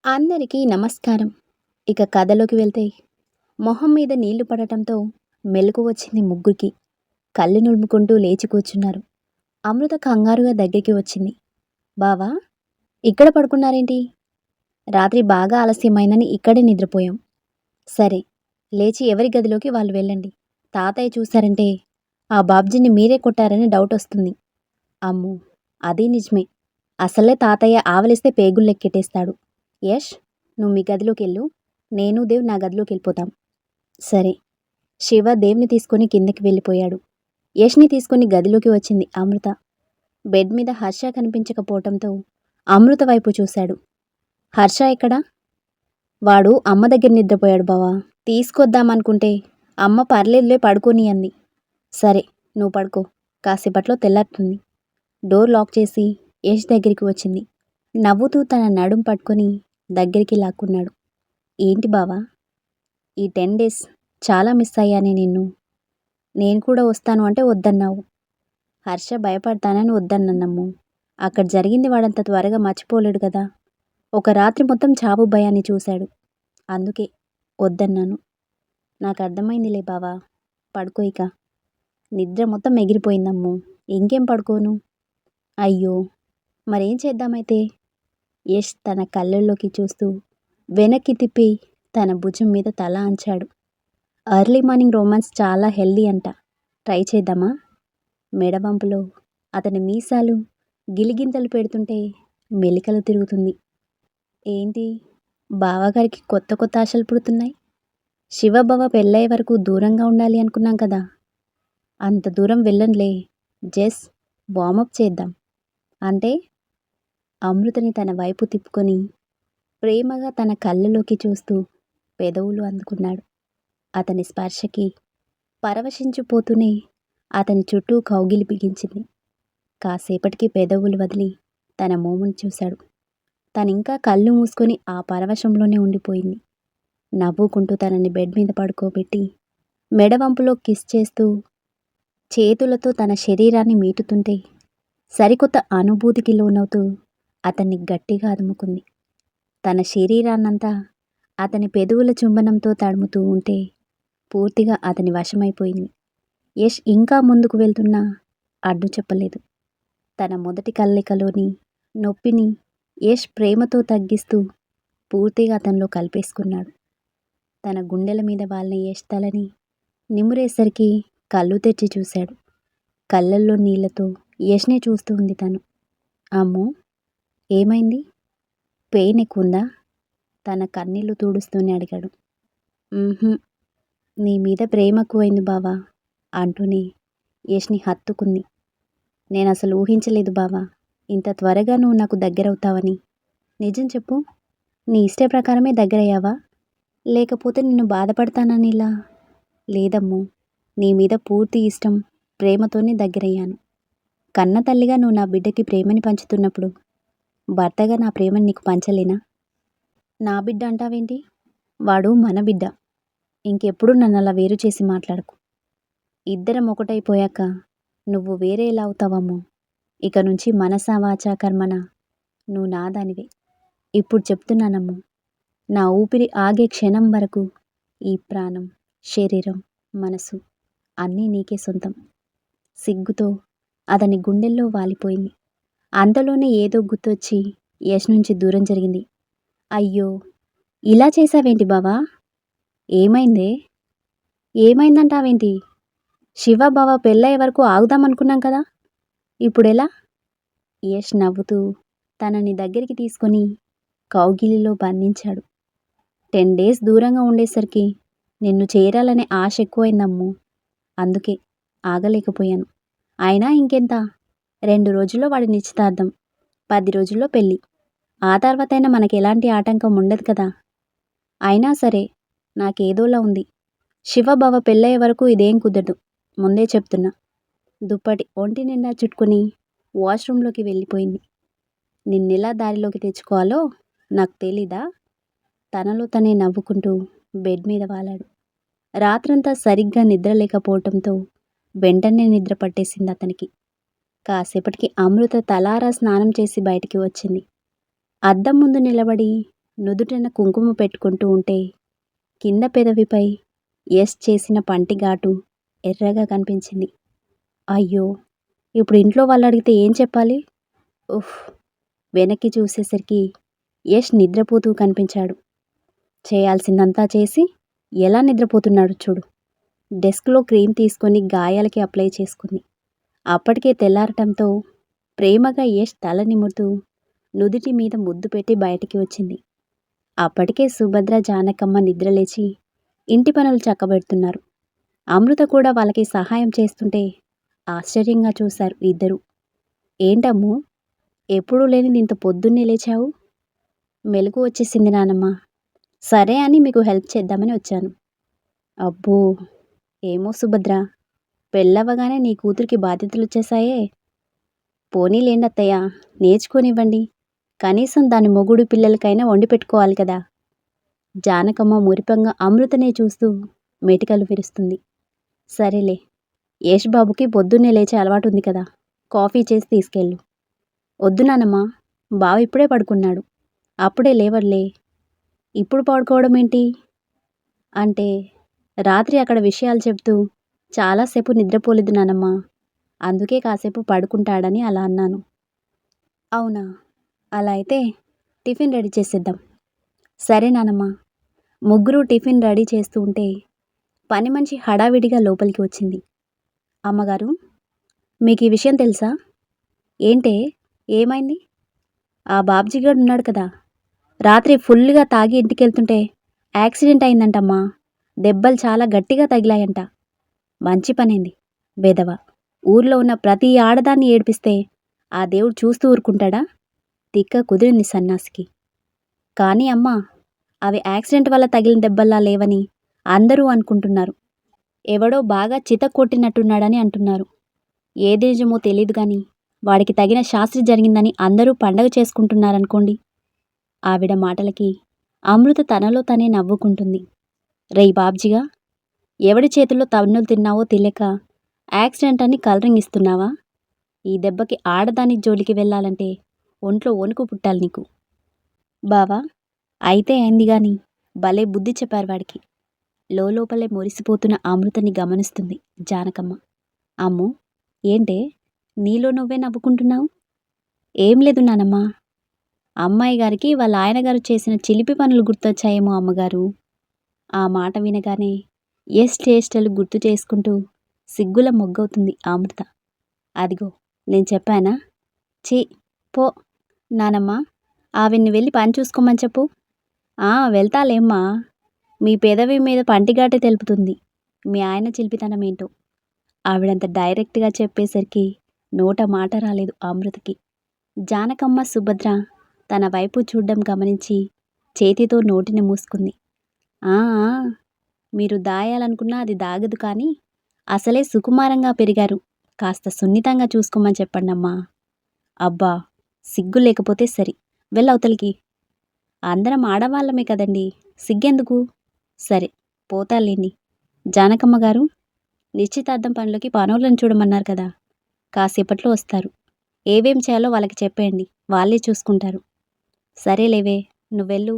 అందరికీ నమస్కారం. ఇక కథలోకి వెళ్తే మొహం మీద నీళ్లు పడటంతో మెలకువ వచ్చింది ముగ్గురికి. కళ్ళు నులుముకుంటూ లేచి కూర్చున్నారు. అమృత కంగారుగా దగ్గరికి వచ్చింది. బావా, ఇక్కడ పడుకున్నారేంటి? రాత్రి బాగా ఆలస్యమైందని ఇక్కడే నిద్రపోయాం. సరే, లేచి ఎవరి గదిలోకి వాళ్ళు వెళ్ళండి. తాతయ్య చూశారంటే ఆ బాబ్జీని మీరే కొట్టారని డౌట్ వస్తుంది. అమ్మో, అదీ నిజమే. అసలే తాతయ్య ఆవలిస్తే పేగుల్లెక్కెట్టేస్తాడు. యష్, నువ్వు మీ గదిలోకెళ్ళు. నేను దేవ్ నా గదిలోకి వెళ్ళిపోతాం. సరే. శివ దేవ్ని తీసుకొని కిందకి వెళ్ళిపోయాడు. యష్ని తీసుకొని గదిలోకి వచ్చింది అమృత. బెడ్ మీద హర్ష కనిపించకపోవటంతో అమృత వైపు చూశాడు. హర్ష ఎక్కడా? వాడు అమ్మ దగ్గర నిద్రపోయాడు బావా. తీసుకొద్దామనుకుంటే అమ్మ పర్లేదులే పడుకోని అంది. సరే, నువ్వు పడుకో, కాసేపట్లో తెల్లారుతుంది. డోర్ లాక్ చేసి యష్ దగ్గరికి వచ్చింది. నవ్వుతూ తన నడుం పట్టుకొని దగ్గరికి లాక్కున్నాడు. ఏంటి బావా, ఈ 10 డేస్ చాలా మిస్ అయ్యానే నిన్ను. నేను కూడా వస్తాను అంటే వద్దన్నావు. హర్ష భయపడతానని వద్దన్నమ్ము. అక్కడ జరిగింది వాడంత త్వరగా మర్చిపోలేడు కదా. ఒక రాత్రి మొత్తం చావు భయాన్ని చూశాడు. అందుకే వద్దన్నాను. నాకు అర్థమైందిలే బావా, పడుకో ఇక. నిద్ర మొత్తం ఎగిరిపోయిందమ్ము. ఇంకేం పడుకోను. అయ్యో, మరేం చేద్దామైతే? యష్ తన కళ్ళల్లోకి చూస్తూ వెనక్కి తిప్పి తన భుజం మీద తల అంచాడు. ఎర్లీ మార్నింగ్ రొమాన్స్ చాలా హెల్దీ అంట. ట్రై చేద్దామా? మెడవంపులో అతని మీసాలు గిలిగింతలు పెడుతుంటే మెలికలు తిరుగుతుంది. ఏంటి, బావగారికి కొత్త కొత్త ఆశలు పుడుతున్నాయి? శివబావ పెళ్ళయ్యే వరకు దూరంగా ఉండాలి అనుకున్నాం కదా. అంత దూరం వెళ్ళంలే, జస్ట్ వార్మప్ చేద్దాం. అంటే? అమృతని తన వైపు తిప్పుకొని ప్రేమగా తన కళ్ళలోకి చూస్తూ పెదవులు అందుకున్నాడు. అతని స్పర్శకి పరవశించిపోతూనే అతని చుట్టూ కౌగిలి బిగించింది. కాసేపటికి పెదవులు వదిలి తన మోమును చూశాడు. తనింకా కళ్ళు మూసుకొని ఆ పరవశంలోనే ఉండిపోయింది. నవ్వుకుంటూ తనని బెడ్ మీద పడుకోబెట్టి మెడవంపులో కిస్ చేస్తూ చేతులతో తన శరీరాన్ని మీటుతుంటే సరికొత్త అనుభూతికి లోనవుతూ అతన్ని గట్టిగా అదుముకుంది. తన శరీరాన్నంతా అతని పెదవుల చుంబనంతో తడుముతూ ఉంటే పూర్తిగా అతని వశమైపోయింది. యష్ ఇంకా ముందుకు వెళ్తున్నా అడ్డు చెప్పలేదు. తన మొదటి కలయికలోని నొప్పిని యష్ ప్రేమతో తగ్గిస్తూ పూర్తిగా అతనిలో కలిపేసుకున్నాడు. తన గుండెల మీద వాళ్ళని యష్ తలని నిమురేసరికి కళ్ళు తెచ్చి చూశాడు. కళ్ళల్లో నీళ్లతో యష్నే చూస్తూ ఉంది తను. అమ్మో, ఏమైంది? పెయిన్ ఎక్కువుందా? తన కన్నీళ్లు తుడుస్తూనే అడిగాడు. నీ మీద ప్రేమ ఎక్కువైంది బావా అంటూనే యష్ని హత్తుకుంది. నేను అసలు ఊహించలేదు బావా, ఇంత త్వరగా నువ్వు నాకు దగ్గరవుతావని. నిజం చెప్పు, నీ ఇష్ట ప్రకారమే దగ్గరయ్యావా, లేకపోతే నిన్ను బాధపడతానని ఇలా? లేదమ్మో, నీ మీద పూర్తి ఇష్టం ప్రేమతోనే దగ్గరయ్యాను. కన్న తల్లిగా నువ్వు నా బిడ్డకి ప్రేమని పంచుతున్నప్పుడు భర్తగా నా ప్రేమని నీకు పంచలేనా? నా బిడ్డ అంటావేంటి? వాడు మన బిడ్డ. ఇంకెప్పుడు నన్ను అలా వేరు చేసి మాట్లాడకు. ఇద్దరం ఒకటైపోయాక నువ్వు వేరే ఎలా అవుతావమ్మో. ఇక నుంచి మనసా వాచా కర్మన నువ్వు నాదానివే. ఇప్పుడు చెప్తున్నానమ్మో, నా ఊపిరి ఆగే క్షణం వరకు ఈ ప్రాణం, శరీరం, మనసు అన్నీ నీకే సొంతం. సిగ్గుతో అతని గుండెల్లో వాలిపోయింది. అంతలోనే ఏదో గుర్తొచ్చి యష్ నుంచి దూరం జరిగింది. అయ్యో, ఇలా చేశావేంటి బావా? ఏమైందే? ఏమైందంటావేంటి? శివ బావ పెళ్ళయ్యే వరకు ఆగుదామనుకున్నాం కదా, ఇప్పుడెలా? యష్ నవ్వుతూ తనని దగ్గరికి తీసుకొని కౌగిలిలో బంధించాడు. 10 డేస్ దూరంగా ఉండేసరికి నిన్ను చేరాలనే ఆశ ఎక్కువైందమ్ము. అందుకే ఆగలేకపోయాను. అయినా ఇంకెంత? 2 రోజుల్లో వాడి నిశ్చితార్థం, 10 రోజుల్లో పెళ్ళి. ఆ తర్వాతైనా మనకి ఎలాంటి ఆటంకం ఉండదు కదా. అయినా సరే, నాకేదోలా ఉంది. శివబావ పెళ్ళయ్యే వరకు ఇదేం కుదరదు, ముందే చెప్తున్నా. దుప్పటి ఒంటి నిండా చుట్టుకుని వాష్రూమ్లోకి వెళ్ళిపోయింది. నిన్నెలా దారిలోకి తెచ్చుకోవాలో నాకు తెలీదా? తనలో తనే నవ్వుకుంటూ బెడ్ మీద వాలాడు. రాత్రంతా సరిగ్గా నిద్ర లేకపోవటంతో వెంటనే నిద్ర పట్టేసింది అతనికి. కాసేపటికి అమృత తలారా స్నానం చేసి బయటికి వచ్చింది. అద్దం ముందు నిలబడి నుదుటన కుంకుమ పెట్టుకుంటూ ఉంటే కింద పెదవిపై యష్ చేసిన పంటిఘాటు ఎర్రగా కనిపించింది. అయ్యో! ఇప్పుడు ఇంట్లో వాళ్ళు అడిగితే ఏం చెప్పాలి? ఉఫ్! వెనక్కి చూసేసరికి యష్ నిద్రపోతూ కనిపించాడు. చేయాల్సిందంతా చేసి ఎలా నిద్రపోతున్నాడు చూడు. డెస్క్లో క్రీమ్ తీసుకొని గాయాలకి అప్లై చేసుకుంది. అప్పటికే తెల్లారటంతో ప్రేమగా యష్ తల నిమురుతూ నుదిటి మీద ముద్దు పెట్టి బయటికి వచ్చింది. అప్పటికే సుభద్ర, జానకమ్మ నిద్రలేచి ఇంటి పనులు చక్కబెడుతున్నారు. అమృత కూడా వాళ్ళకి సహాయం చేస్తుంటే ఆశ్చర్యంగా చూశారు ఇద్దరు. ఏంటమ్మూ, ఎప్పుడూ లేనిది ఇంత పొద్దున్నే లేచావు? మెలకు వచ్చేసింది నానమ్మ. సరే అని మీకు హెల్ప్ చేద్దామని వచ్చాను. అబ్బో, ఏమో సుభద్ర, పెళ్ళవగానే నీ కూతురికి బాధ్యతలు వచ్చేసాయే. పోనీలేండి అత్తయ్య, నేర్చుకోనివ్వండి. కనీసం దాని మొగుడు పిల్లలకైనా వండి పెట్టుకోవాలి కదా. జానకమ్మ మురిపంగా అమృతనే చూస్తూ మెటికలు విరుస్తుంది. సరేలే, యష్ బాబుకి పొద్దున్నే లేచే అలవాటు ఉంది కదా, కాఫీ చేసి తీసుకెళ్ళు. వద్దు నానమ్మ, బావ ఇప్పుడే పడుకున్నాడు, అప్పుడే లేవడ్లే. ఇప్పుడు పడుకోవడం ఏంటి అంటే, రాత్రి అక్కడ విషయాలు చెప్తూ చాలాసేపు నిద్రపోలేదు నానమ్మ, అందుకే కాసేపు పడుకుంటాడని అలా అన్నాను. అవునా, అలా అయితే టిఫిన్ రెడీ చేసేద్దాం. సరే నానమ్మ. ముగ్గురు టిఫిన్ రెడీ చేస్తూ ఉంటే పని మనిషి హడావిడిగా లోపలికి వచ్చింది. అమ్మగారు, మీకు ఈ విషయం తెలుసా? ఏంటే, ఏమైంది? ఆ బాబ్జీగాడు ఉన్నాడు కదా, రాత్రి ఫుల్గా తాగి ఇంటికెళ్తుంటే యాక్సిడెంట్ అయిందంటమ్మా. దెబ్బలు చాలా గట్టిగా తగిలాయంట. మంచి పనైంది. బెదవ ఊర్లో ఉన్న ప్రతి ఆడదాన్ని ఏడిపిస్తే ఆ దేవుడు చూస్తూ ఊరుకుంటాడా? తిక్క కుదిరింది సన్నాసికి. కానీ అమ్మా, అవి యాక్సిడెంట్ వల్ల తగిలిన దెబ్బల్లా లేవని అందరూ అనుకుంటున్నారు. ఎవడో బాగా చిత కొట్టినట్టున్నాడని అంటున్నారు. ఏది నిజమో తెలీదు కానీ వాడికి తగిన శాస్త్రి జరిగిందని అందరూ పండగ చేసుకుంటున్నారనుకోండి. ఆవిడ మాటలకి అమృత తనలో తనే నవ్వుకుంటుంది. రేయ్ బాబ్జీగా, ఎవడి చేతుల్లో తన్నులు తిన్నావో తెలియక యాక్సిడెంట్ అని కలరింగ్ ఇస్తున్నావా? ఈ దెబ్బకి ఆడదాని జోలికి వెళ్ళాలంటే ఒంట్లో వణుకు పుట్టాలి నీకు. బావా, అయితే అయింది గాని భలే బుద్ధి చెప్పారు వాడికి. లోపలే మురిసిపోతున్న అమృతని గమనిస్తుంది జానకమ్మ. అమ్ము, ఏంటే నీలో నువ్వే నవ్వుకుంటున్నావు? ఏం లేదు నానమ్మ, అమ్మాయి గారికి వాళ్ళ ఆయనగారు చేసిన చిలిపి పనులు గుర్తొచ్చాయేమో అమ్మగారు. ఆ మాట వినగానే ఎస్ చేష్టలు గుర్తు చేసుకుంటూ సిగ్గుల మొగ్గవుతుంది అమృత. అదిగో, నేను చెప్పానా? ఛీ పో నానమ్మ, ఆవిడ్ని వెళ్ళి పని చూసుకోమని చెప్పు. వెళ్తాలేమ్మా, మీ పెదవి మీద పంటిఘాటే తెలుపుతుంది మీ ఆయన చిలిపితనం ఏంటో. ఆవిడంత డైరెక్ట్గా చెప్పేసరికి నోట మాట రాలేదు అమృతకి. జానకమ్మ, సుభద్ర తన వైపు చూడ్డం గమనించి చేతితో నోటిని మూసుకుంది. ఆ మీరు దాయాలనుకున్నా అది దాగదు, కానీ అసలే సుకుమారంగా పెరిగారు, కాస్త సున్నితంగా చూసుకోమని చెప్పండమ్మా. అబ్బా, సిగ్గు లేకపోతే సరి, వెళ్ళవతలికి. అందరం ఆడవాళ్ళమే కదండి, సిగ్గెందుకు? సరే, పోతాలేండి. జానకమ్మ గారు, నిశ్చితార్థం పనులకి పనోళ్ళని చూడమన్నారు కదా, కాసేపట్లో వస్తారు. ఏవేం చేయాలో వాళ్ళకి చెప్పేయండి, వాళ్ళే చూసుకుంటారు. సరేలేవే, నువ్వెళ్ళు.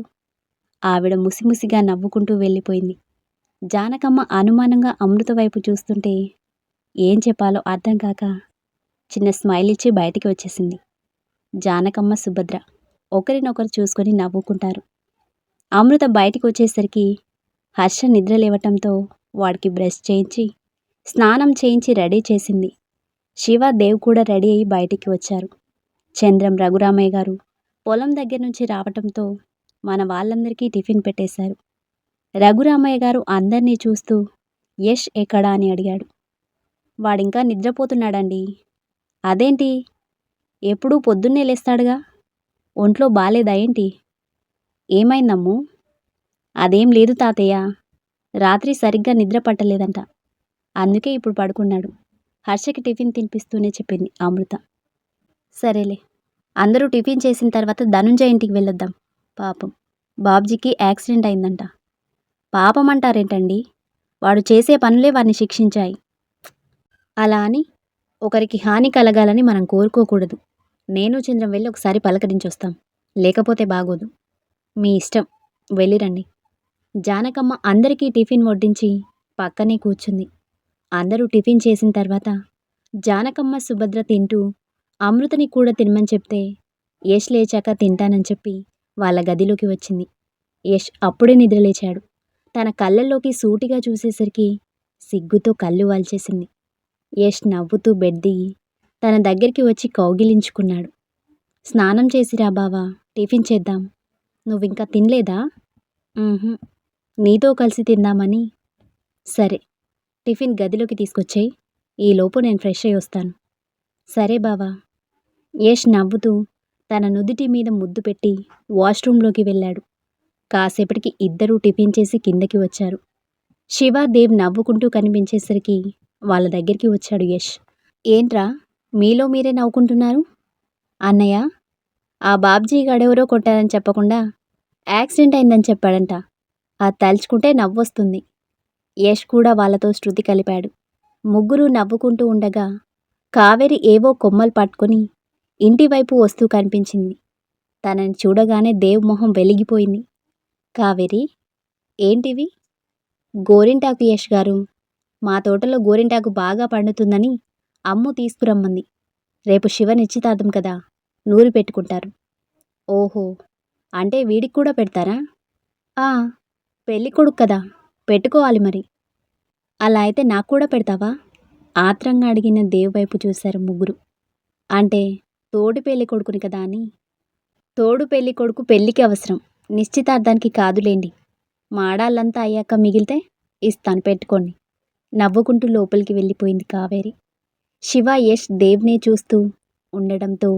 ఆవిడ ముసిముసిగా నవ్వుకుంటూ వెళ్ళిపోయింది. జానకమ్మ అనుమానంగా అమృత వైపు చూస్తుంటే ఏం చెప్పాలో అర్థం కాక చిన్న స్మైల్ ఇచ్చి బయటికి వచ్చేసింది. జానకమ్మ, సుభద్ర ఒకరినొకరు చూసుకొని నవ్వుకుంటారు. అమృత బయటికి వచ్చేసరికి హర్ష నిద్ర లేవటంతో వాడికి బ్రష్ చేయించి స్నానం చేయించి రెడీ చేసింది. శివ, దేవ్ కూడా రెడీ అయ్యి బయటికి వచ్చారు. చంద్రం, రఘురామయ్య గారు పొలం దగ్గర నుంచి రావటంతో మన వాళ్ళందరికీ టిఫిన్ పెట్టేశారు. రఘురామయ్య గారు అందర్నీ చూస్తూ యష్ ఎక్కడా అని అడిగాడు. వాడింకా నిద్రపోతున్నాడండి. అదేంటి, ఎప్పుడూ పొద్దున్నే లేస్తాడుగా, ఒంట్లో బాలేదా ఏంటి? ఏమైందమ్ము? అదేం లేదు తాతయ్య, రాత్రి సరిగ్గా నిద్ర పట్టలేదంట, అందుకే ఇప్పుడు పడుకున్నాడు. హర్షకి టిఫిన్ తినిపిస్తూనే చెప్పింది అమృత. సరేలే, అందరూ టిఫిన్ చేసిన తర్వాత ధనుంజయ ఇంటికి వెళ్ళొద్దాం. పాపం బాబ్జీకి యాక్సిడెంట్ అయిందంట. పాపం అంటారేంటండి, వాడు చేసే పనులే వాడిని శిక్షించాయి. అలా అని ఒకరికి హాని కలగాలని మనం కోరుకోకూడదు. నేను చంద్రం వెళ్ళి ఒకసారి పలకరించొస్తాం, లేకపోతే బాగోదు. మీ ఇష్టం, వెళ్ళిరండి. జానకమ్మ అందరికీ టిఫిన్ వడ్డించి పక్కనే కూర్చుంది. అందరూ టిఫిన్ చేసిన తర్వాత జానకమ్మ, సుభద్ర తింటూ అమృతని కూడా తినమని చెప్తే యష్ లేచాక తింటానని చెప్పి వాళ్ళ గదిలోకి వచ్చింది. యష్ అప్పుడే నిద్రలేచాడు. తన కళ్ళల్లోకి సూటిగా చూసేసరికి సిగ్గుతో కళ్ళు వాల్చేసింది. యష్ నవ్వుతూ బెడ్ దిగి తన దగ్గరికి వచ్చి కౌగిలించుకున్నాడు. స్నానం చేసిరా బావా, టిఫిన్ చేద్దాం. నువ్వింకా తినలేదా? "ఊహుం, నీతో కలిసి తిందామని." "సరే, టిఫిన్ గదిలోకి తీసుకొచ్చేయి. ఈలోపు నేను ఫ్రెష్ అయి వస్తాను." "సరే బావా." యష్ నవ్వుతూ తన నుదుటి మీద ముద్దు పెట్టి వాష్రూంలోకి వెళ్ళాడు. కాసేపటికి ఇద్దరూ టిఫిన్ చేసి కిందకి వచ్చారు. శివ, దేవ్ నవ్వుకుంటూ కనిపించేసరికి వాళ్ళ దగ్గరికి వచ్చాడు యష్. "ఏంట్రా, మీలో మీరే నవ్వుకుంటున్నారు?" "అన్నయ్య, ఆ బాబ్జీ గాడెవరో కొట్టారని చెప్పకుండా యాక్సిడెంట్ అయిందని చెప్పాడంట. అది తలుచుకుంటే నవ్వొస్తుంది." యష్ కూడా వాళ్ళతో శృతి కలిపాడు. ముగ్గురూ నవ్వుకుంటూ ఉండగా కావేరి ఏవో కొమ్మలు పట్టుకొని ఇంటివైపు వస్తూ కనిపించింది. తనని చూడగానే దేవ్ మొహం వెలిగిపోయింది. "కావేరి, ఏంటివి?" "గోరింటాకు యష్ గారు. మా తోటలో గోరింటాకు బాగా పండుతుందని అమ్ము తీసుకురమ్మంది. రేపు శివ నిశ్చితార్థం కదా, నూరి పెట్టుకుంటారు." "ఓహో, అంటే వీడికి కూడా పెడతారా?" "ఆ, పెళ్ళి కొడుకు కదా, పెట్టుకోవాలి మరి." "అలా అయితే నాకు కూడా పెడతావా?" ఆత్రంగా అడిగిన దేవ్ వైపు చూశారు ముగ్గురు. "అంటే తోడి పెళ్లి కొడుకుని కదా అని." "తోడు పెళ్లి కొడుకు పెళ్లికి అవసరం, నిశ్చితార్థానికి కాదులేండి. మా ఆడాళ్ళంతా అయ్యాక మిగిలితే ఇస్తాను, పెట్టుకోండి." నవ్వుకుంటూ లోపలికి వెళ్ళిపోయింది కావేరి. శివ, యష్ దేవ్నే చూస్తూ ఉండడంతో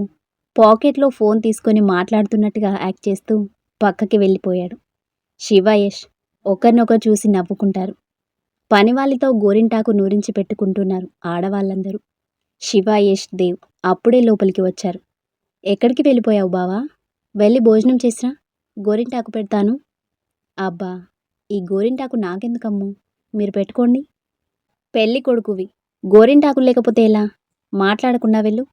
పాకెట్లో ఫోన్ తీసుకొని మాట్లాడుతున్నట్టుగా యాక్ట్ చేస్తూ పక్కకి వెళ్ళిపోయాడు. శివ, యష్ ఒకరినొకరు చూసి నవ్వుకుంటారు. పనివాళ్ళతో గోరింటాకు నూరించి పెట్టుకుంటున్నారు ఆడవాళ్ళందరూ. శివ, యష్, దేవ్ అప్పుడే లోపలికి వచ్చారు. "ఎక్కడికి వెళ్ళిపోయావు బావా? వెళ్ళి భోజనం చేసిరా, గోరింటాకు పెడతాను." "అబ్బా, ఈ గోరింటాకు నాకెందుకమ్ము, మీరు పెట్టుకోండి." "పెళ్ళి కొడుకువి, గోరింటాకు లేకపోతే ఎలా? మాట్లాడకుండా వెళ్ళు.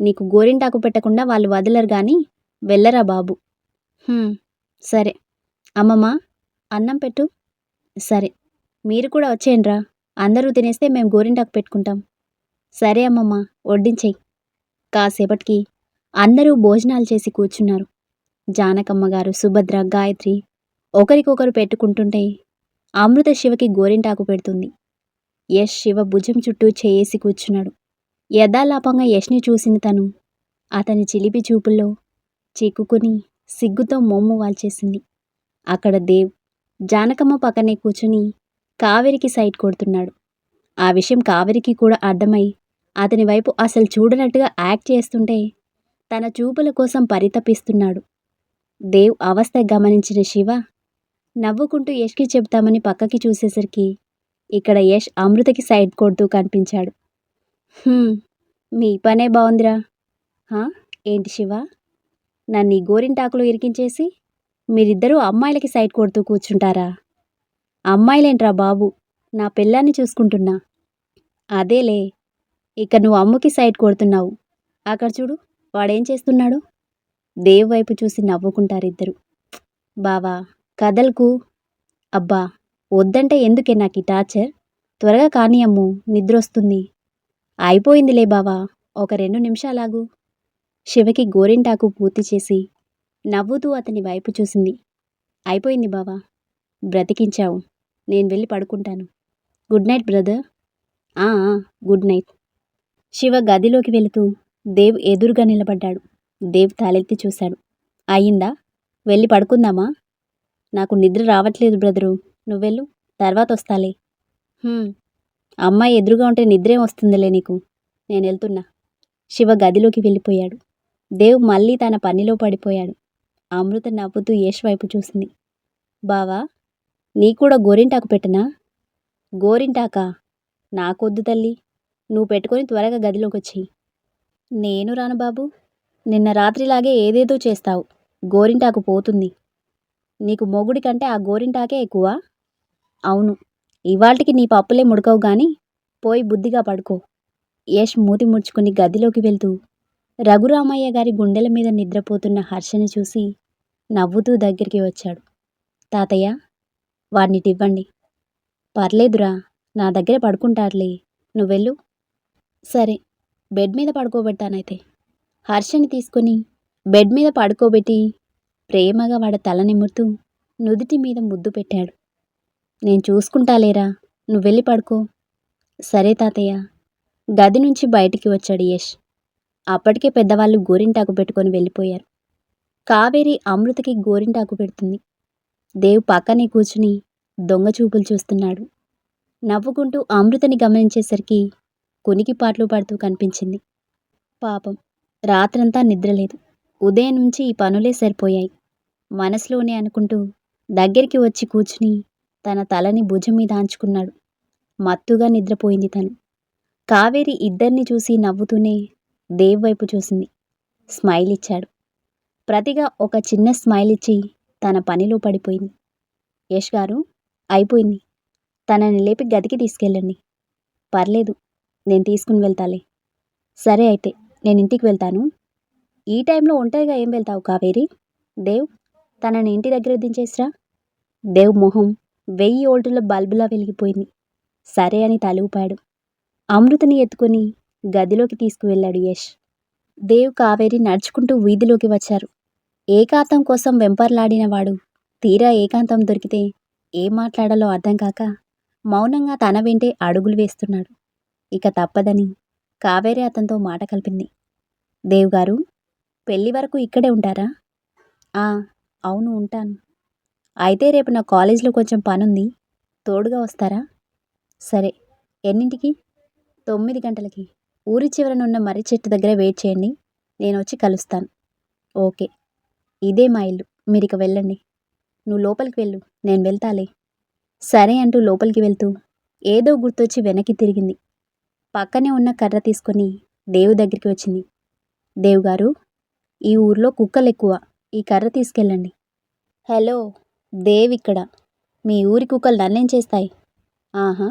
నీకు గోరింటాకు పెట్టకుండా వాళ్ళు వదలరు గాని వెళ్ళరా బాబు." సరే. అమ్మమ్మ, అన్నం పెట్టు." "సరే, మీరు కూడా వచ్చేయండిరా, అందరూ తినేస్తే మేము గోరింటాకు పెట్టుకుంటాం." "సరే అమ్మమ్మ, వడ్డించేయి." కాసేపటికి అందరూ భోజనాలు చేసి కూర్చున్నారు. జానకమ్మ గారు, సుభద్ర, గాయత్రి ఒకరికొకరు పెట్టుకుంటుంటే అమృత శివకి గోరింటాకు పెడుతుంది. యష్ శివ భుజం చుట్టూ చేయేసి కూర్చున్నాడు. యథాలాపంగా యష్ని చూసిన తను అతని చిలిపి చూపుల్లో చిక్కుకుని సిగ్గుతో మోము వాల్చేసింది. అక్కడ దేవ్ జానకమ్మ పక్కనే కూర్చుని కావేరికి సైట్ కొడుతున్నాడు. ఆ విషయం కావేరికి కూడా అర్థమై అతని వైపు అసలు చూడనట్టుగా యాక్ట్ చేస్తుంటే తన చూపుల కోసం పరితపిస్తున్నాడు. దేవ్ అవస్థ గమనించిన శివ నవ్వుకుంటూ యష్కి చెప్తామని పక్కకి చూసేసరికి ఇక్కడ యష్ అమృతకి సైడ్ కొడుతూ కనిపించాడు. మీ పనే బాగుందిరా." ఏంటి శివ, నన్ను ఈ గోరింటాకులో ఇరికించేసి మీరిద్దరూ అమ్మాయిలకి సైడ్ కొడుతూ కూర్చుంటారా?" "అమ్మాయిలేంట్రా బాబు, నా పెళ్ళాన్ని చూసుకుంటున్నా." "అదేలే, ఇక నువ్వు అమ్ముకి సైడ్ కొడుతున్నావు. అక్కడ చూడు, వాడేం చేస్తున్నాడు." దేవ్ వైపు చూసి నవ్వుకుంటారిద్దరు. "బావా, కదల్కు." "అబ్బా, వద్దంటే ఎందుకే నాకు ఈ టార్చర్? త్వరగా కానీ అమ్ము, నిద్రొస్తుంది." "అయిపోయిందిలే బావా, ఒక 2 నిమిషాలాగు." శివకి గోరింటాకు పూర్తి చేసి నవ్వుతూ అతని వైపు చూసింది. "అయిపోయింది బావా, బ్రతికించావు. నేను వెళ్ళి పడుకుంటాను. Good night brother." "ఆ, గుడ్ నైట్." శివ గదిలోకి వెళుతూ దేవ్ ఎదురుగా నిలబడ్డాడు. దేవ్ తలెత్తి చూశాడు. "అయ్యిందా? వెళ్ళి పడుకుందామా?" "నాకు నిద్ర రావట్లేదు బ్రదరు, నువ్వెళ్ళు, తర్వాత వస్తాలే." అమ్మాయి ఎదురుగా ఉంటే నిద్రేం వస్తుందిలే నీకు, నేను వెళ్తున్నా." శివ గదిలోకి వెళ్ళిపోయాడు. దేవ్ మళ్ళీ తన పనిలో పడిపోయాడు. అమృత నవ్వుతూ యష్ వైపు చూసింది. "బావా, నీ కూడా గోరింటాకు పెట్టనా?" "గోరింటాకా? నాకొద్దు తల్లి, నువ్వు పెట్టుకొని త్వరగా గదిలోకి వచ్చి." "నేను రాను బాబు, నిన్న రాత్రిలాగే ఏదేదో చేస్తావు, గోరింటాకు పోతుంది. నీకు మొగుడి కంటే ఆ గోరింటాకే ఎక్కువ." "అవును, ఇవాల్టికి నీ పప్పులే ముడకవు గాని పోయి బుద్ధిగా పడుకో." యష్ మూతి ముడుచుకుని గదిలోకి వెళ్తూ రఘురామయ్య గారి గుండెల మీద నిద్రపోతున్న హర్షని చూసి నవ్వుతూ దగ్గరికి వచ్చాడు. తాతయ్య, వాడినిటివ్వండి. పర్లేదురా, నా దగ్గరే పడుకుంటారులే, నువ్వెళ్ళు. సరే, బెడ్ మీద పడుకోబెట్టానైతే. హర్షని తీసుకొని బెడ్ మీద పడుకోబెట్టి ప్రేమగా వాడి తల నిమురుతూ నుదిటి మీద ముద్దు పెట్టాడు. నేను చూసుకుంటాలేరా, నువ్వెళ్ళి పడుకో. సరే తాతయ్య. గది నుంచి బయటికి వచ్చాడు యష్. అప్పటికే పెద్దవాళ్ళు గోరింటాకు పెట్టుకొని వెళ్ళిపోయారు. కావేరి అమృతకి గోరింటాకు పెడుతుంది. దేవ్ పక్కనే కూర్చుని దొంగ చూపులు చూస్తున్నాడు. నవ్వుకుంటూ అమృతని గమనించేసరికి కునికిపాట్లు పడుతూ కనిపించింది. పాపం, రాత్రంతా నిద్రలేదు. ఉదయం నుంచి ఈ పనులే సరిపోయాయి. మనసులోనే అనుకుంటూ దగ్గరికి వచ్చి కూర్చుని తన తలని భుజం మీద ఆంచుకున్నాడు. మత్తుగా నిద్రపోయింది తను. కావేరి ఇద్దరిని చూసి నవ్వుతూనే దేవ్ వైపు చూసింది. స్మైల్ ఇచ్చాడు. ప్రతిగా ఒక చిన్న స్మైల్ ఇచ్చి తన పనిలో పడిపోయింది. యష్ గారు, అయిపోయింది. తనని లేపి గదికి తీసుకెళ్ళండి. పర్లేదు, నేను తీసుకుని వెళ్తాలే. సరే అయితే, నేను ఇంటికి వెళ్తాను. ఈ టైంలో ఒంటరిగా ఏం వెళ్తావు కావేరి? దేవ్, తనని ఇంటి దగ్గర దించేసిరా. దేవ్ మొహం 1000 వోల్టుల బల్బులా వెలిగిపోయింది. సరే అని తలూపాడు. అమృతని ఎత్తుకొని గదిలోకి తీసుకువెళ్ళాడు యష్. దేవ్, కావేరి నడుచుకుంటూ వీధిలోకి వచ్చారు. ఏకాంతం కోసం వెంపర్లాడిన వాడు తీరా ఏకాంతం దొరికితే ఏం మాట్లాడాలో అర్థం కాక మౌనంగా తన వెంటే అడుగులు వేస్తున్నాడు. ఇక తప్పదని కావేరి అతనితో మాట కలిపింది. దేవ్ గారు, పెళ్లి వరకు ఇక్కడే ఉంటారా? ఆ, అవును, ఉంటాను. అయితే రేపు నా కాలేజీలో కొంచెం పనుంది, తోడుగా వస్తారా? సరే, ఎన్నింటికి? 9 గంటలకి. ఊరి చివరనున్న మర్రి చెట్టు దగ్గర వెయిట్ చేయండి, నేను వచ్చి కలుస్తాను. ఓకే. ఇదే మా ఇల్లు, మీరిక వెళ్ళండి. నువ్వు లోపలికి వెళ్ళు, నేను వెళ్తాలే. సరే అంటూ లోపలికి వెళ్తూ ఏదో గుర్తొచ్చి వెనక్కి తిరిగింది. పక్కనే ఉన్న కర్ర తీసుకొని దేవు దగ్గరికి వచ్చింది. దేవ్ గారు, ఈ ఊర్లో కుక్కలు ఎక్కువ, ఈ కర్ర తీసుకెళ్ళండి. హలో, దేవ్ ఇక్కడ. మీ ఊరి కుక్కలు నన్నేం చేస్తాయి? ఆహా,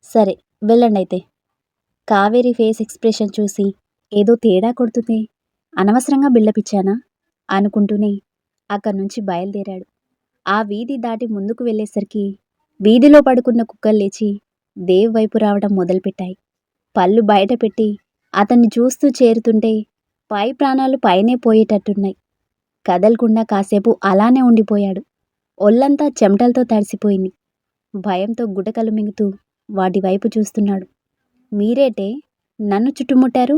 సరే, వెళ్ళండి అయితే. కావేరి ఫేస్ ఎక్స్ప్రెషన్ చూసి ఏదో తేడా కొడుతుంది, అనవసరంగా బిల్డపిచ్చానా అనుకుంటూనే అక్కడి నుంచి బయలుదేరాడు. ఆ వీధి దాటి ముందుకు వెళ్ళేసరికి వీధిలో పడుకున్న కుక్కలు లేచి దేవ్ వైపు రావడం మొదలుపెట్టాయి. పళ్ళు బయట పెట్టి అతన్ని చూస్తూ చేరుతుంటే పై ప్రాణాలు పైనే పోయేటట్టున్నాయి. కదలకుండా కాసేపు అలానే ఉండిపోయాడు. ఒళ్ళంతా చెమటలతో తడిసిపోయింది. భయంతో గుటకలు మింగుతూ వాటి వైపు చూస్తున్నాడు. మీరేటే నన్ను చుట్టుముట్టారు?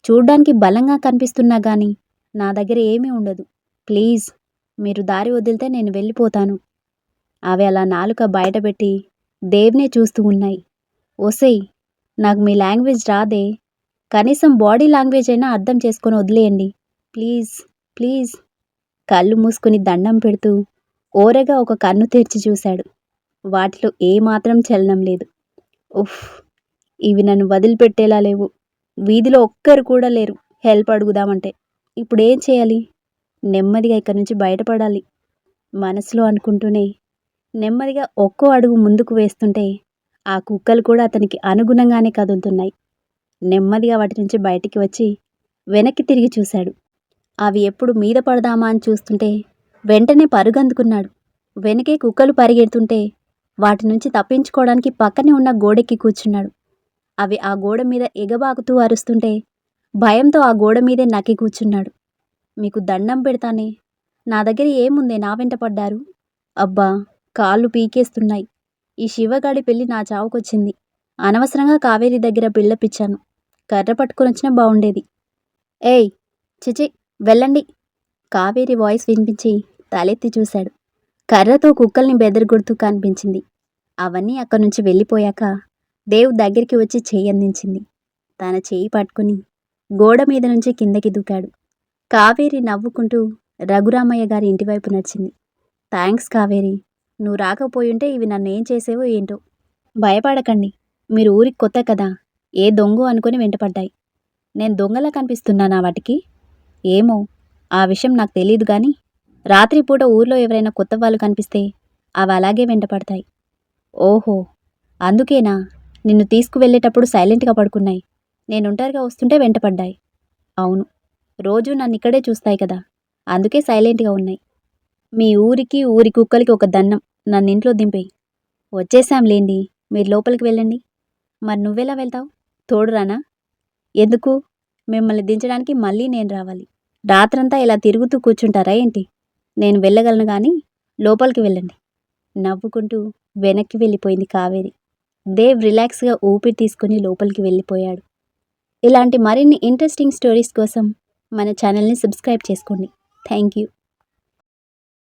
చూడ్డానికి బలంగా కనిపిస్తున్నా గాని నా దగ్గర ఏమీ ఉండదు. ప్లీజ్, మీరు దారి వదిలితే నేను వెళ్ళిపోతాను. అవి అలా నాలుక బయటపెట్టి దేవ్నే చూస్తూ ఉన్నాయి. ఒసేయ్, నాకు మీ లాంగ్వేజ్ రాదే, కనీసం బాడీ లాంగ్వేజ్ అయినా అర్థం చేసుకొని వదిలేయండి. Please please. కళ్ళు మూసుకుని దండం పెడుతూ ఓరగా ఒక కన్ను తెరిచి చూశాడు. వాటిలో ఏమాత్రం చలనం లేదు. ఉఫ్, ఇవి నన్ను వదిలిపెట్టేలా లేవు. వీధిలో ఒక్కరు కూడా లేరు హెల్ప్ అడుగుదామంటే. ఇప్పుడేం చేయాలి? నెమ్మదిగా ఇక్కడి నుంచి బయటపడాలి మనసులో అనుకుంటూనే నెమ్మదిగా ఒక్కో అడుగు ముందుకు వేస్తుంటే ఆ కుక్కలు కూడా అతనికి అనుగుణంగానే కదులుతున్నాయి. నెమ్మదిగా వాటి నుంచి బయటికి వచ్చి వెనక్కి తిరిగి చూశాడు. అవి ఎప్పుడు మీద పడదామా అని చూస్తుంటే వెంటనే పరుగందుకున్నాడు. వెనకే కుక్కలు పరిగెడుతుంటే వాటి నుంచి తప్పించుకోవడానికి పక్కనే ఉన్న గోడెక్కి కూర్చున్నాడు. అవి ఆ గోడ మీద ఎగబాకుతూ అరుస్తుంటే భయంతో ఆ గోడ మీదే నక్కి కూర్చున్నాడు. మీకు దండం పెడతానే, నా దగ్గర ఏముందే నా వెంట పడ్డారు? అబ్బా, కాళ్ళు పీకేస్తున్నాయి. ఈ శివగాడి పెళ్ళి నా చావుకొచ్చింది. అనవసరంగా కావేరి దగ్గర బిల్డపిచ్చాను. కర్ర పట్టుకొనొచ్చినా బాగుండేది. ఏయ్, చిచి, వెళ్ళండి. కావేరి వాయిస్ వినిపించి తలెత్తి చూశాడు. కర్రతో కుక్కల్ని బెదరగొడుతూ కనిపించింది. అవన్నీ అక్కడి నుంచి వెళ్ళిపోయాక దేవ్ దగ్గరికి వచ్చి చెయ్యి అందించింది. తన చెయ్యి పట్టుకుని గోడ మీద నుంచి కిందకి దూకాడు. కావేరి నవ్వుకుంటూ రఘురామయ్య గారి ఇంటివైపు నడిచింది. థ్యాంక్స్ కావేరి, నువ్వు రాకపోయుంటే ఇవి నన్ను ఏం చేసేవో ఏంటో. భయపడకండి, మీరు ఊరికి కొత్త కదా, ఏ దొంగో అనుకుని వెంటపడ్డాయి. నేను దొంగలా కనిపిస్తున్నానా వాటికి? ఏమో, ఆ విషయం నాకు తెలీదు కానీ రాత్రిపూట ఊర్లో ఎవరైనా కొత్త వాళ్ళు కనిపిస్తే అవి అలాగే వెంటపడతాయి. ఓహో, అందుకేనా నిన్ను తీసుకువెళ్ళేటప్పుడు సైలెంట్గా పడుకున్నాయి, నేనుంటారుగా వస్తుంటే వెంటపడ్డాయి. అవును, రోజూ నన్ను ఇక్కడే చూస్తాయి కదా, అందుకే సైలెంట్గా ఉన్నాయి. మీ ఊరికి ఊరి కుక్కలకి ఒక దన్నం, నన్ను ఇంట్లో దింపేయి. వచ్చేసాంలేండి, మీరు లోపలికి వెళ్ళండి. మరి నువ్వెలా వెళ్తావు? తోడురానా? ఎందుకు? మిమ్మల్ని దించడానికి మళ్ళీ నేను రావాలి. రాత్రంతా ఇలా తిరుగుతూ కూర్చుంటారా ఏంటి? నేను వెళ్ళగలను కానీ లోపలికి వెళ్ళండి. నవ్వుకుంటూ వెనక్కి వెళ్ళిపోయింది కావేరి. దేవ్ రిలాక్స్గా ఊపిరి తీసుకుని లోపలికి వెళ్ళిపోయాడు. ఇలాంటి మరిన్ని ఇంట్రెస్టింగ్ స్టోరీస్ కోసం మన ఛానల్ని సబ్స్క్రైబ్ చేసుకోండి. Thank you.